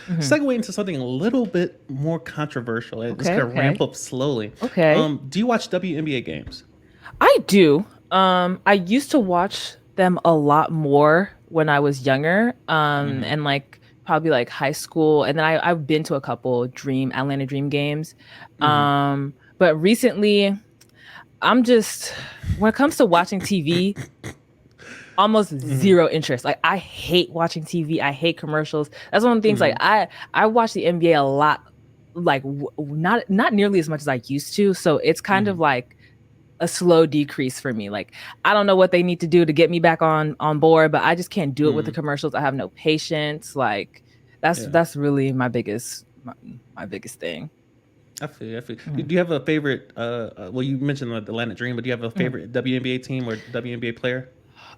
Hmm. Segue into something a little bit more controversial. It's Okay, going to ramp okay, up slowly. okay. Do you watch WNBA games? I do. I used to watch them a lot more when I was younger, Hmm. and like probably like high school, and then I've been to a couple Atlanta Dream games. Hmm. But recently, I'm just when it comes to watching TV, almost Hmm. zero interest. Like I hate watching TV. I hate commercials. That's one of the things. Like Hmm. I watch the NBA a lot, like not nearly as much as I used to. So it's kind of Hmm. like a slow decrease for me. Like I don't know what they need to do to get me back on board, but I just can't do it with the Hmm. commercials. I have no patience. Like Yeah, that's really my biggest thing. I feel you. I feel you. Mhm. Do you have a favorite? Well, you mentioned the Atlanta Dream, but do you have a Mhm. favorite WNBA team or WNBA player?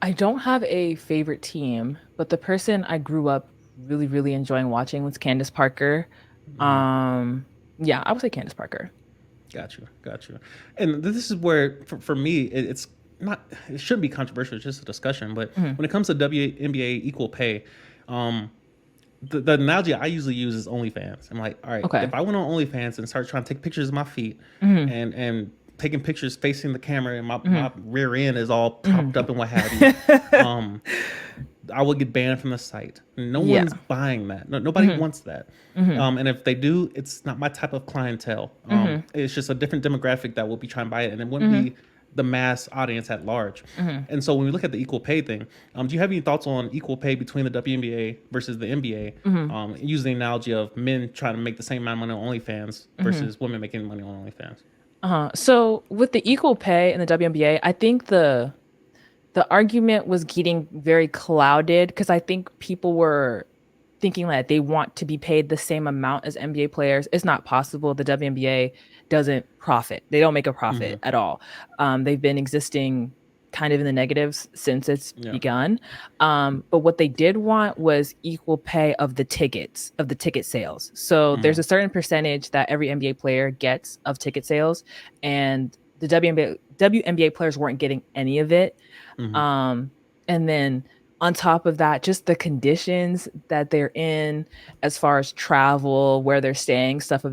I don't have a favorite team, but the person I grew up really enjoying watching was Candace Parker. Hmm. Um, yeah, I would say Candace Parker. Got you, got you. And this is where, for me, it's not. It shouldn't be controversial. It's just a discussion. But Mhm. when it comes to WNBA equal pay, um, the analogy I usually use is OnlyFans. I'm like, all right, Okay. if I went on OnlyFans and started trying to take pictures of my feet, Hmm. and taking pictures facing the camera, and my Hmm. rear end is all Hmm. propped up and what have you, um, I would get banned from the site. No Yeah. one's buying that. No, nobody Hmm. wants that. Hmm. And if they do, it's not my type of clientele. Hmm. It's just a different demographic that will be trying to buy it, and it wouldn't Hmm. be the mass audience at large. Hmm. And so when we look at the equal pay thing, do you have any thoughts on equal pay between the WNBA versus the NBA? Hmm. Using the analogy of men trying to make the same amount of money on OnlyFans Hmm. versus women making money on OnlyFans. So with the equal pay in the WNBA, I think the argument was getting very clouded because I think people were thinking that they want to be paid the same amount as NBA players. It's not possible. The WNBA doesn't profit. They don't make a Mm-hmm. profit at all. They've been existing kind of in the negatives since it's Yeah. begun. But what they did want was equal pay of the ticket sales. So there's Mm-hmm. a certain percentage that every NBA player gets of ticket sales, and the WNBA players weren't getting any of it. Mm-hmm. um and then on top of that, just the conditions that they're in as far as travel, where they're staying, stuff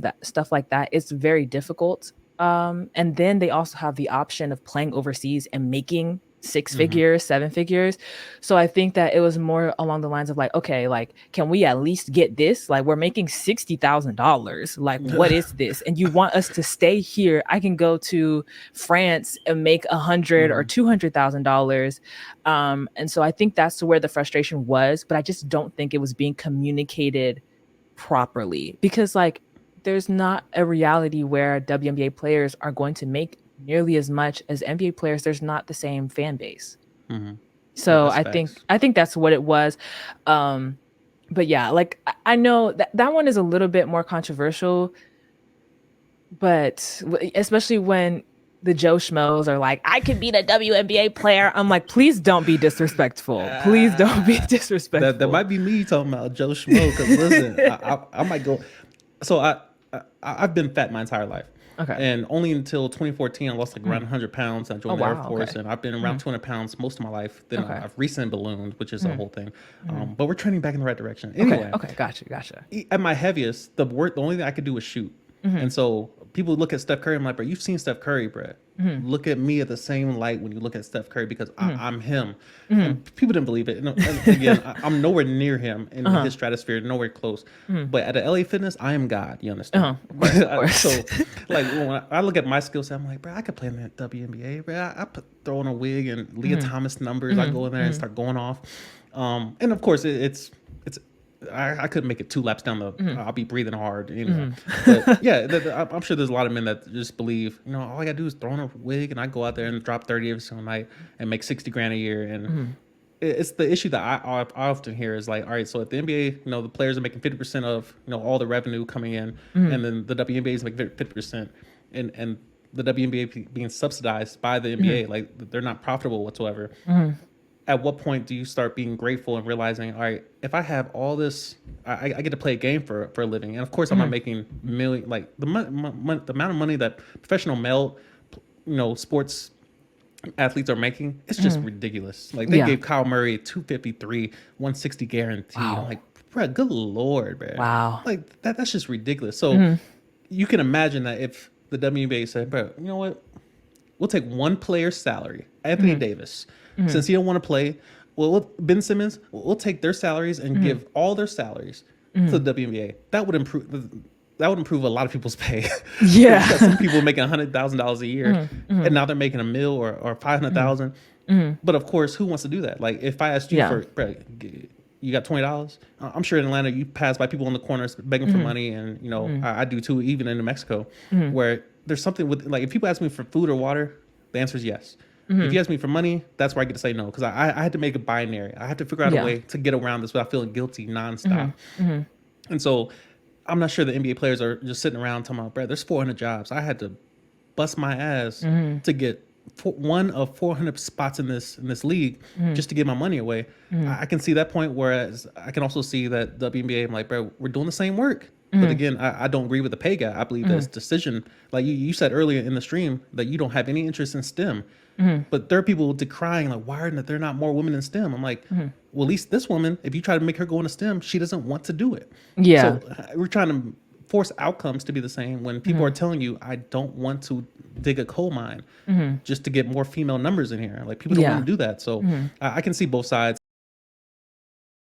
like that, it's very difficult. And then they also have the option of playing overseas and making six Mm-hmm. figures, seven figures. So I think that it was more along the lines of like, okay, like, can we at least get this? Like, we're making $60,000. Like, what is this? And you want us to stay here? I can go to France and make 100 or Mm-hmm. $200,000. And so I think that's where the frustration was, but I just don't think it was being communicated properly because, like, there's not a reality where WNBA players are going to make nearly as much as NBA players. There's not the same fan base. Mm-hmm. So That's facts. I think that's what it was. Um, but yeah, like I know that that one is a little bit more controversial, but especially when the Joe Schmoes are like, I could be the WNBA player. I'm like, please don't be disrespectful. Please don't be Ah, that disrespectful. might be me talking about Joe Schmo. Because listen, I might go. So I've been fat my entire life, Okay. and only until 2014 I lost like around Mhm. 100 pounds. I Oh joined the Air wow. Force, Okay. and I've been around Mhm. 200 pounds most of my life. Then Okay. I've recently ballooned, which is a Mhm. whole thing. Mhm. But we're trending back in the right direction. Okay. Anyway, Okay. Gotcha. Gotcha. at my heaviest, the only thing I could do was shoot. Mhm. And so people look at Steph Curry. I'm like, bro, you've seen Steph Curry, bro. Mhm. Look at me at the same light when you look at Steph Curry because Mhm. I'm him. Mhm. And people didn't believe it. And again, I'm nowhere near him in Uh-huh. his stratosphere, nowhere close. Mhm. But at the LA Fitness, I am God. You understand? Uh-huh. Of course. Of course. So, like when I look at my skill set, I'm like, bro, I could play in that WNBA. Bro, throw on a wig and Leah Mhm. Thomas numbers. I go Mhm. in there and Mhm. start going off. And of course, it's I couldn't make it 2 laps down the. Mhm. I'll be breathing hard anyway. Mhm. But yeah, I'm sure there's a lot of men that just believe, all I gotta do is throw on a wig and I go out there and drop 30 every single night and make 60 grand a year. And Mhm. it's the issue that I often hear is like, all right, so at the NBA, the players are making 50% of all the revenue coming in, Mhm. and then the WNBA is making 50%, and the WNBA being subsidized by the Mhm. NBA, like they're not profitable whatsoever. Mhm. At what point do you start being grateful and realizing, all right, if I have all this, I get to play a game for a living, and of course I'm not Mhm. making million like the amount of money that professional male, sports athletes are making, it's just Mhm. ridiculous. Like they Yeah. gave Kyle Murray 253, 160 guaranteed. I'm Wow. like, bro, good lord, bro. Wow. Like that's just ridiculous. So you can imagine that if the WNBA said, bro, you know what? We'll take one player's salary, Anthony Davis, since he don't want to play. Well, Ben Simmons, we'll take their salaries and give all their salaries to the WNBA. That would improve. That would improve a lot of people's pay. Yeah. You got some people making $100,000 a year, and now they're making $1 million or 500,000. But of course, who wants to do that? Like if I asked you for, bro, you got $20. I'm sure in Atlanta you pass by people in the corners begging for money, and you know I do too, even in New Mexico, where there's something with like if people ask me for food or water, the answer is yes. If you ask me for money, that's where I get to say no, because I had to make a binary. I had to figure out a way to get around this without feeling guilty nonstop. And so I'm not sure the NBA players are just sitting around talking about, bro, there's 400 jobs. I had to bust my ass to get one of 400 spots in this league just to give my money away. I can see that point, whereas I can also see that WNBA, I'm like, bro, we're doing the same work. But again, I don't agree with the pay gap. I believe that's decision. Like you said earlier in the stream that you don't have any interest in STEM. But there are people decrying, like, why are there not more women in STEM? I'm like, well, at least this woman, if you try to make her go into STEM, she doesn't want to do it. Yeah. So we're trying to force outcomes to be the same when people are telling you, I don't want to dig a coal mine just to get more female numbers in here. Like people don't want to do that. So I can see both sides.